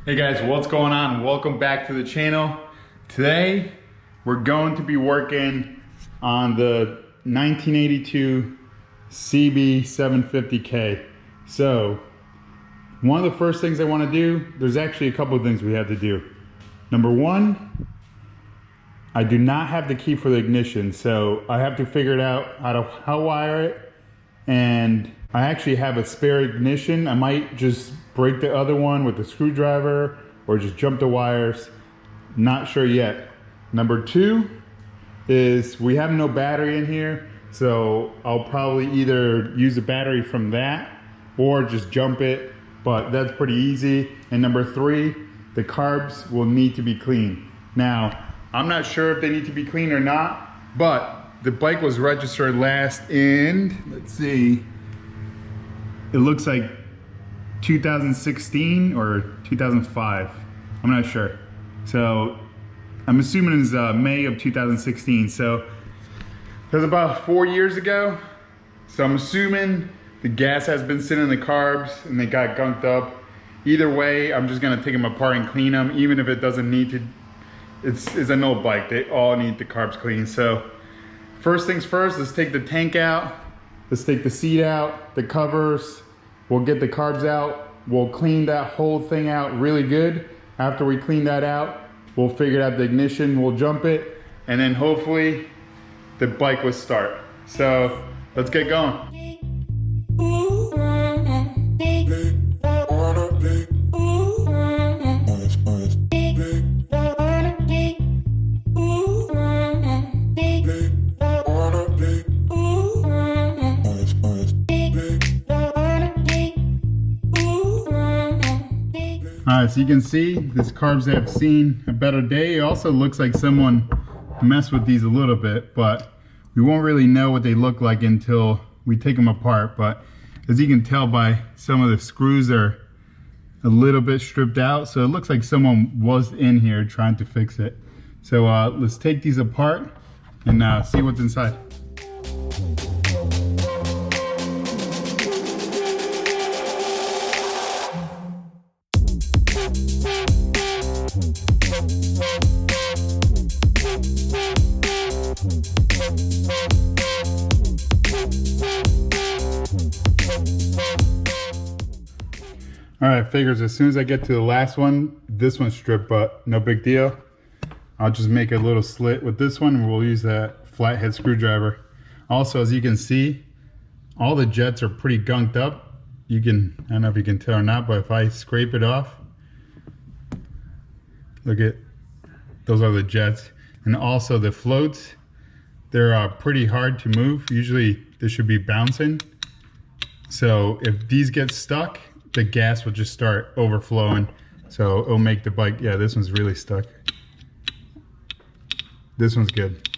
Hey guys, what's going on? Welcome back to the channel. Today, we're going to be working on the 1982 CB750k. So, one of the first things I want to do, there's actually a couple of things we have to do. Number one, I do not have the key for the ignition, so I have to figure it out how to wire it. And I actually have a spare ignition. I might just break the other one with a screwdriver or just jump the wires. Not sure yet. Number two is we have no battery in here, so I'll probably either use a battery from that or just jump it, but that's pretty easy. And number three, the carbs will need to be cleaned. Now, I'm not sure if they need to be cleaned or not, but the bike was registered last in, let's see, it looks like 2016 or 2005. I'm not sure. So I'm assuming it's May of 2016. So it was about 4 years ago. So I'm assuming the gas has been sitting in the carbs and they got gunked up. Either way, I'm just gonna take them apart and clean them, even if it doesn't need to. It's an old bike. They all need the carbs cleaned. So first things first, let's take the tank out. Let's take the seat out, the covers. We'll get the carbs out. We'll clean that whole thing out really good. After we clean that out, we'll figure out the ignition, we'll jump it, and then hopefully the bike will start. So let's get going. Alright, so you can see these carbs have seen a better day. It also looks like someone messed with these a little bit, but we won't really know what they look like until we take them apart. But as you can tell by some of the screws, are a little bit stripped out, so it looks like someone was in here trying to fix it. So let's take these apart and see what's inside. Alright, figures as soon as I get to the last one, this one's stripped, but no big deal. I'll just make a little slit with this one and we'll use that flathead screwdriver. Also, as you can see, all the jets are pretty gunked up. I don't know if you can tell or not, but if I scrape it off, look at, those are the jets. And also the floats, they're pretty hard to move. Usually they should be bouncing. So if these get stuck, the gas will just start overflowing. So it'll make the bike, yeah, this one's really stuck. This one's good.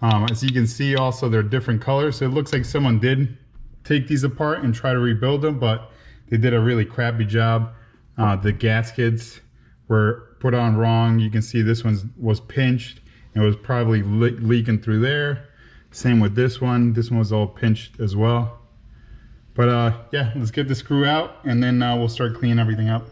As you can see also, they're different colors. So it looks like someone did take these apart and try to rebuild them, but they did a really crappy job. The gaskets were put on wrong. You can see this one was pinched and it was probably leaking through there. Same with this one. This one was all pinched as well. But yeah, let's get the screw out and then we'll start cleaning everything up.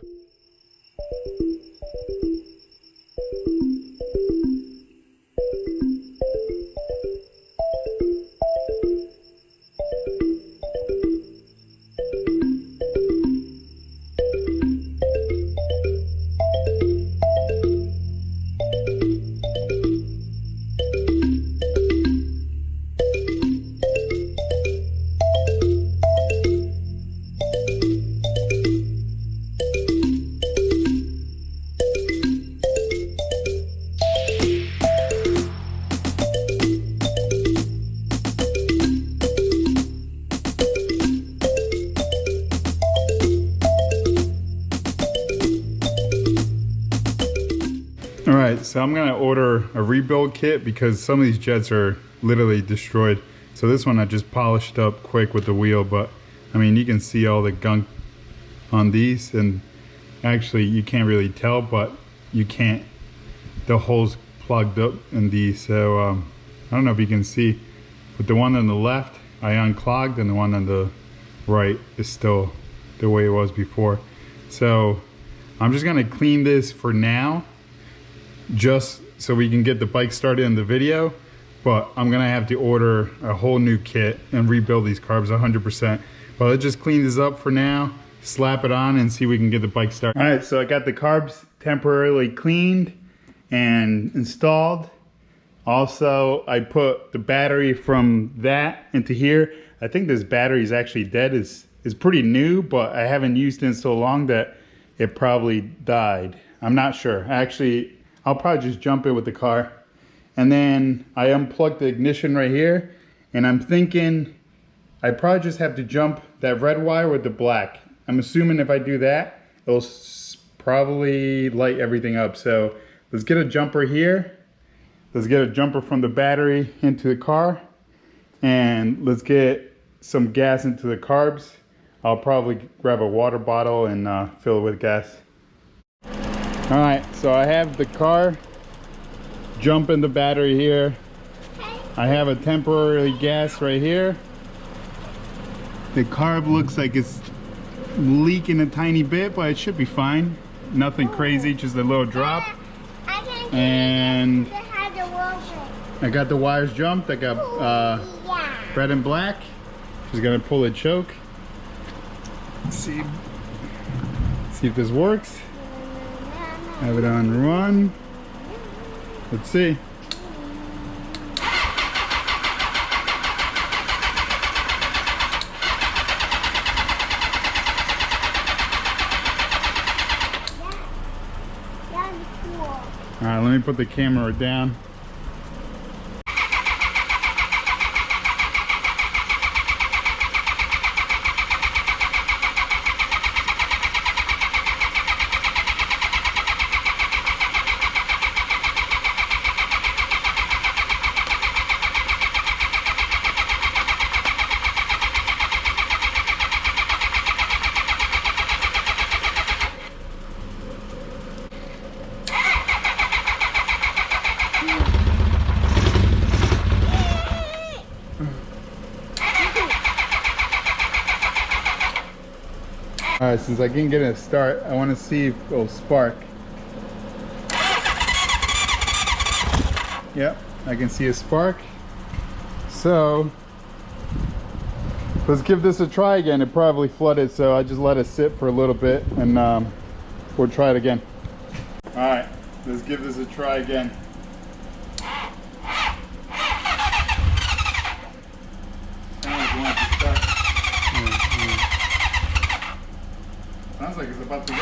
Alright, so I'm gonna order a rebuild kit because some of these jets are literally destroyed. So this one I just polished up quick with the wheel, but I mean you can see all the gunk on these, and actually you can't really tell, but you can't, the holes plugged up in these. So I don't know if you can see, but the one on the left I unclogged and the one on the right is still the way it was before. So I'm just gonna clean this for now, just so we can get the bike started in the video, but I'm gonna have to order a whole new kit and rebuild these carbs 100%. But let's just clean this up for now, slap it on, and see if we can get the bike started. All right, so I got the carbs temporarily cleaned and installed. Also, I put the battery from that into here. I think this battery is actually dead. It's pretty new, but I haven't used it in so long that it probably died. I'm not sure. Actually, I'll probably just jump in with the car. And then I unplugged the ignition right here, and I'm thinking I probably just have to jump that red wire with the black. I'm assuming if I do that, it'll probably light everything up. So let's get a jumper here. Let's get a jumper from the battery into the car, and let's get some gas into the carbs. I'll probably grab a water bottle and fill it with gas. All right, so I have the car jump in the battery here. I have a temporary gas right here. The carb looks like it's leaking a tiny bit, but it should be fine. Nothing crazy, just a little drop. And I got the wires jumped. I got red and black. Just gonna pull a choke. See if this works. Have it on run. Let's see. All right, let me put the camera down. All right, since I can't get a start, I want to see if it'll spark. Yep, I can see a spark. So let's give this a try again. It probably flooded, so I just let it sit for a little bit, and we'll try it again. All right, let's give this a try again. Sounds like it's about to go.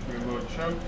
Give it a little choke.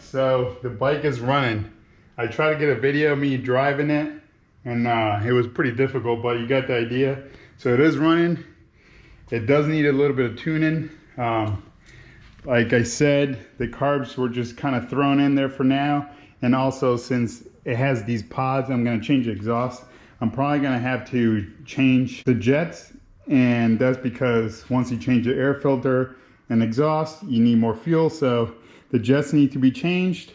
so the bike is running. I tried to get a video of me driving it, and it was pretty difficult, but you got the idea. So it is running. It does need a little bit of tuning. Like I said, the carbs were just kind of thrown in there for now. And also, since it has these pods, I'm going to change the exhaust. I'm probably going to have to change the jets. And that's because once you change the air filter and exhaust, you need more fuel. So the jets need to be changed.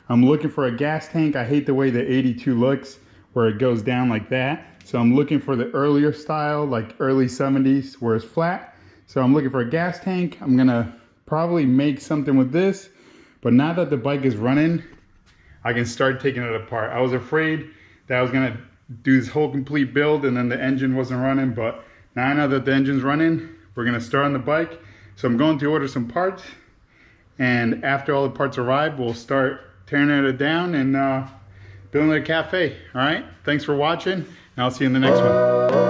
I'm looking for a gas tank. I hate the way the 82 looks, where it goes down like that. So I'm looking for the earlier style, like early 70s, where it's flat. So I'm looking for a gas tank. I'm going to probably make something with this. But now that the bike is running, I can start taking it apart. I was afraid that I was going to do this whole complete build and then the engine wasn't running. But now I know that the engine's running, we're going to start on the bike. So I'm going to order some parts. And after all the parts arrive, we'll start tearing it down and building a cafe. All right, thanks for watching, and I'll see you in the next one.